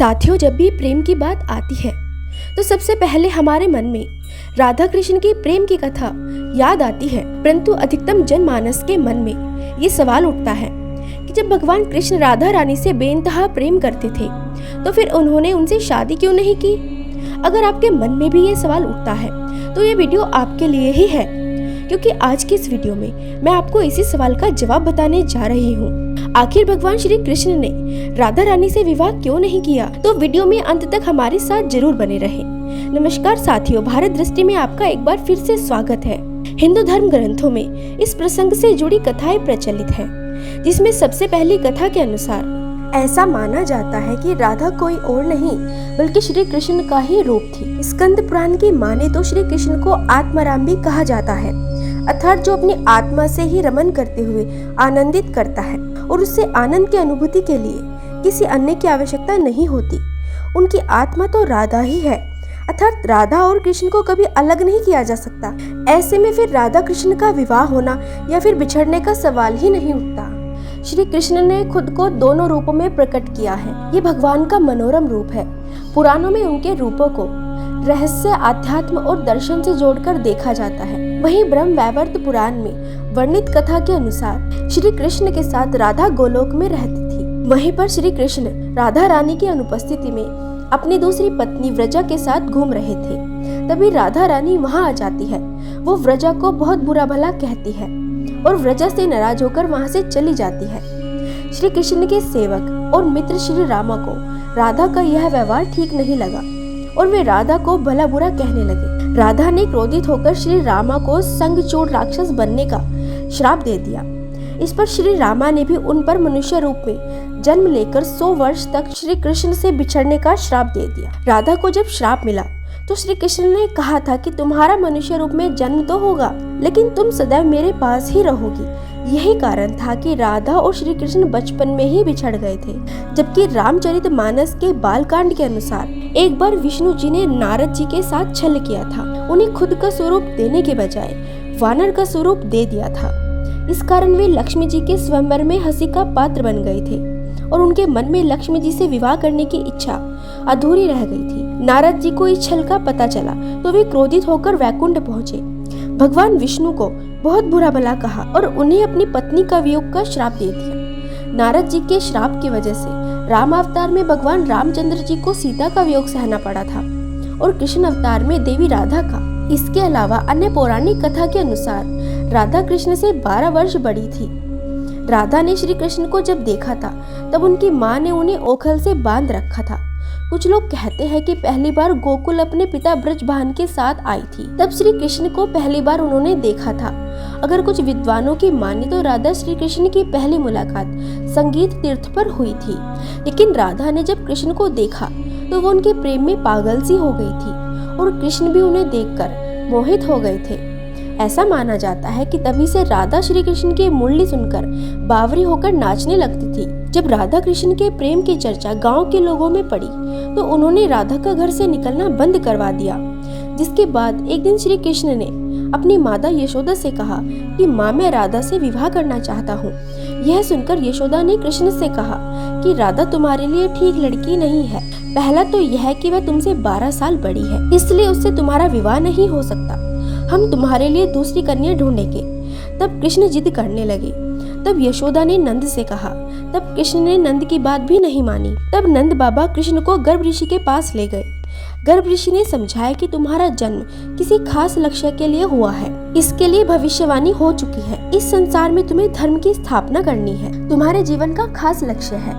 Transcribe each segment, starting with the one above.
साथियों, जब भी प्रेम की बात आती है तो सबसे पहले हमारे मन में राधा कृष्ण की प्रेम की कथा याद आती है। परंतु अधिकतम जनमानस के मन में ये सवाल उठता है कि जब भगवान कृष्ण राधा रानी से बेइंतहा प्रेम करते थे तो फिर उन्होंने उनसे शादी क्यों नहीं की। अगर आपके मन में भी ये सवाल उठता है तो ये वीडियो आपके लिए ही है, क्योंकि आज की इस वीडियो में मैं आपको इसी सवाल का जवाब बताने जा रही हूँ। आखिर भगवान श्री कृष्ण ने राधा रानी से विवाह क्यों नहीं किया? तो वीडियो में अंत तक हमारे साथ जरूर बने रहें। नमस्कार साथियों, भारत दृष्टि में आपका एक बार फिर से स्वागत है। हिंदू धर्म ग्रंथों में इस प्रसंग से जुड़ी कथाएं प्रचलित हैं, जिसमें सबसे पहली कथा के अनुसार ऐसा माना जाता है कि राधा कोई और नहीं बल्कि श्री कृष्ण का ही रूप थी। स्कंद पुराण की माने तो श्री कृष्ण को आत्माराम भी कहा जाता है, अर्थात जो अपनी आत्मा से ही रमन करते हुए आनंदित करता है और उससे आनंद की अनुभूति के लिए किसी अन्य की आवश्यकता नहीं होती। उनकी आत्मा तो राधा ही है, अर्थात राधा और कृष्ण को कभी अलग नहीं किया जा सकता। ऐसे में फिर राधा कृष्ण का विवाह होना या फिर बिछड़ने का सवाल ही नहीं उठता। श्री कृष्ण ने खुद को दोनों रूपों में प्रकट किया है। ये भगवान का मनोरम रूप है। पुराणों में उनके रूपों को रहस्य, आध्यात्म और दर्शन से जोड़कर देखा जाता है। वहीं ब्रह्म वैवर्त पुराण में वर्णित कथा के अनुसार श्री कृष्ण के साथ राधा गोलोक में रहती थी। वहीं पर श्री कृष्ण राधा रानी की अनुपस्थिति में अपनी दूसरी पत्नी व्रजा के साथ घूम रहे थे। तभी राधा रानी वहां आ जाती है। वो व्रजा को बहुत बुरा भला कहती है और व्रजा से नाराज होकर वहां से चली जाती है। श्री कृष्ण के सेवक और मित्र श्री रामा को राधा का यह व्यवहार ठीक नहीं लगा और वे राधा को भला बुरा कहने लगे। राधा ने क्रोधित होकर श्री रामा को संगचूड़ राक्षस बनने का श्राप दे दिया। इस पर श्री रामा ने भी उन पर मनुष्य रूप में जन्म लेकर 100 वर्ष तक श्री कृष्ण से बिछड़ने का श्राप दे दिया। राधा को जब श्राप मिला तो श्री कृष्ण ने कहा था कि तुम्हारा मनुष्य रूप में जन्म तो होगा, लेकिन तुम सदैव मेरे पास ही रहोगी। यही कारण था कि राधा और श्री कृष्ण बचपन में ही बिछड़ गए थे। जबकि रामचरितमानस के बालकांड के अनुसार एक बार विष्णु जी ने नारद जी के साथ छल किया था। उन्हें खुद का स्वरूप देने के बजाय वानर का स्वरूप दे दिया था। इस कारण वे लक्ष्मी जी के स्वयंवर में हंसी का पात्र बन गए थे और उनके मन में लक्ष्मी जी से विवाह करने की इच्छा अधूरी रह गई थी। नारद जी को इस छल का पता चला तो वे क्रोधित होकर वैकुंठ पहुँचे। भगवान विष्णु को बहुत बुरा भला कहा और उन्हें अपनी पत्नी का वियोग का श्राप दे दिया। नारद जी के श्राप की वजह से राम अवतार में भगवान रामचंद्र जी को सीता का वियोग सहना पड़ा था और कृष्ण अवतार में देवी राधा का। इसके अलावा अन्य पौराणिक कथा के अनुसार राधा कृष्ण से 12 वर्ष बड़ी थी। राधा ने श्री कृष्ण को जब देखा था तब उनकी माँ ने उन्हें ओखल से बांध रखा था। कुछ लोग कहते हैं कि पहली बार गोकुल अपने पिता ब्रजभान के साथ आई थी, तब श्री कृष्ण को पहली बार उन्होंने देखा था। अगर कुछ विद्वानों की माने तो राधा श्री कृष्ण की पहली मुलाकात संगीत तीर्थ पर हुई थी, लेकिन राधा ने जब कृष्ण को देखा तो वो उनके प्रेम में पागल सी हो गई थी और कृष्ण भी उन्हें देखकर मोहित हो गए थे। ऐसा माना जाता है कि तभी से राधा श्री कृष्ण की मुरली सुनकर बावरी होकर नाचने लगती थी। जब राधा कृष्ण के प्रेम की चर्चा गांव के लोगों में पड़ी तो उन्होंने राधा का घर से निकलना बंद करवा दिया। जिसके बाद एक दिन श्री कृष्ण ने अपनी माता यशोदा से कहा कि माँ, मैं राधा से विवाह करना चाहता हूँ। यह सुनकर यशोदा ने कृष्ण से कहा कि राधा तुम्हारे लिए ठीक लड़की नहीं है। पहला तो यह कि वह तुमसे 12 साल बड़ी है, इसलिए उससे तुम्हारा विवाह नहीं हो सकता। हम तुम्हारे लिए दूसरी कन्या ढूंढेंगे। तब कृष्ण जिद करने लगे। तब यशोदा ने नंद से कहा। तब कृष्ण ने नंद की बात भी नहीं मानी। तब नंद बाबा कृष्ण को गर्भ ऋषि के पास ले गए। गर्भ ऋषि ने समझाया कि तुम्हारा जन्म किसी खास लक्ष्य के लिए हुआ है। इसके लिए भविष्यवाणी हो चुकी है। इस संसार में तुम्हें धर्म की स्थापना करनी है। तुम्हारे जीवन का खास लक्ष्य है।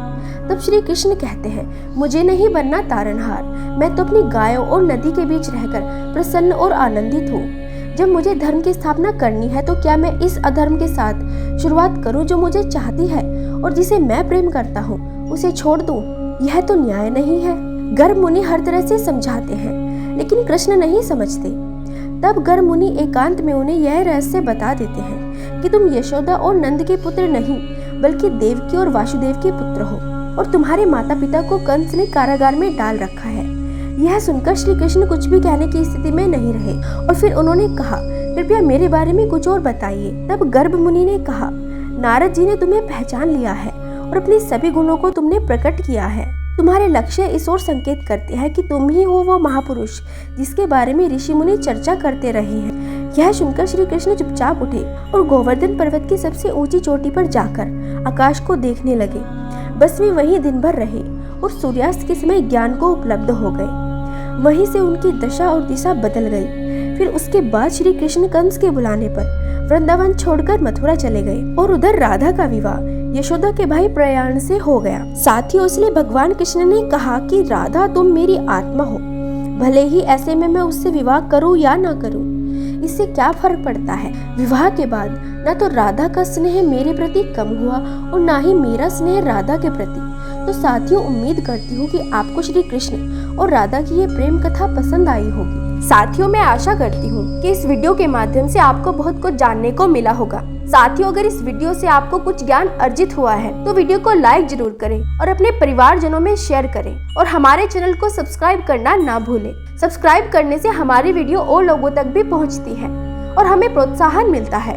तब श्री कृष्ण कहते हैं, मुझे नहीं बनना तारनहार। मैं तो अपनी गायों और नदी के बीच रहकर प्रसन्न और आनंदित हूँ। जब मुझे धर्म की स्थापना करनी है तो क्या मैं इस अधर्म के साथ शुरुआत करूं जो मुझे चाहती है और जिसे मैं प्रेम करता हूं उसे छोड़ दूं? यह तो न्याय नहीं है। गर्भ मुनि हर तरह से समझाते हैं, लेकिन कृष्ण नहीं समझते। तब गर्भ मुनि एकांत में उन्हें यह रहस्य बता देते हैं कि तुम यशोदा और नंद के पुत्र नहीं बल्कि देवकी और वासुदेव के पुत्र हो और तुम्हारे माता पिता को कंस ने कारागार में डाल रखा है। यह सुनकर श्री कृष्ण कुछ भी कहने की स्थिति में नहीं रहे और फिर उन्होंने कहा, कृपया मेरे बारे में कुछ और बताइए। तब गर्भ मुनि ने कहा, नारद जी ने तुम्हें पहचान लिया है और अपने सभी गुणों को तुमने प्रकट किया है। तुम्हारे लक्ष्य इस ओर संकेत करते हैं कि तुम ही हो वो महापुरुष जिसके बारे में ऋषि मुनि चर्चा करते रहे हैं। यह सुनकर श्री कृष्ण चुपचाप उठे और गोवर्धन पर्वत की सबसे ऊंची चोटी पर जाकर आकाश को देखने लगे। बस वे वहीं दिन भर रहे और सूर्यास्त के समय ज्ञान को उपलब्ध हो गए। वहीं से उनकी दशा और दिशा बदल गई। फिर उसके बाद श्री कृष्ण कंस के बुलाने पर वृंदावन छोड़कर मथुरा चले गए और उधर राधा का विवाह यशोदा के भाई प्रयाण से हो गया। साथ ही उसने भगवान कृष्ण ने कहा कि राधा तुम मेरी आत्मा हो, भले ही ऐसे में मैं उससे विवाह करूं या ना करूं, इससे क्या फर्क पड़ता है। विवाह के बाद न तो राधा का स्नेह मेरे प्रति कम हुआ और न ही मेरा स्नेह राधा के प्रति। तो साथियों, उम्मीद करती हूँ कि आपको श्री कृष्ण और राधा की ये प्रेम कथा पसंद आई होगी। साथियों, मैं आशा करती हूँ कि इस वीडियो के माध्यम से आपको बहुत कुछ जानने को मिला होगा। साथियों, अगर इस वीडियो से आपको कुछ ज्ञान अर्जित हुआ है तो वीडियो को लाइक जरूर करें और अपने परिवारजनों में शेयर करें और हमारे चैनल को सब्सक्राइब करना ना भूलें। सब्सक्राइब करने से हमारी वीडियो और लोगों तक भी पहुंचती है और हमें प्रोत्साहन मिलता है।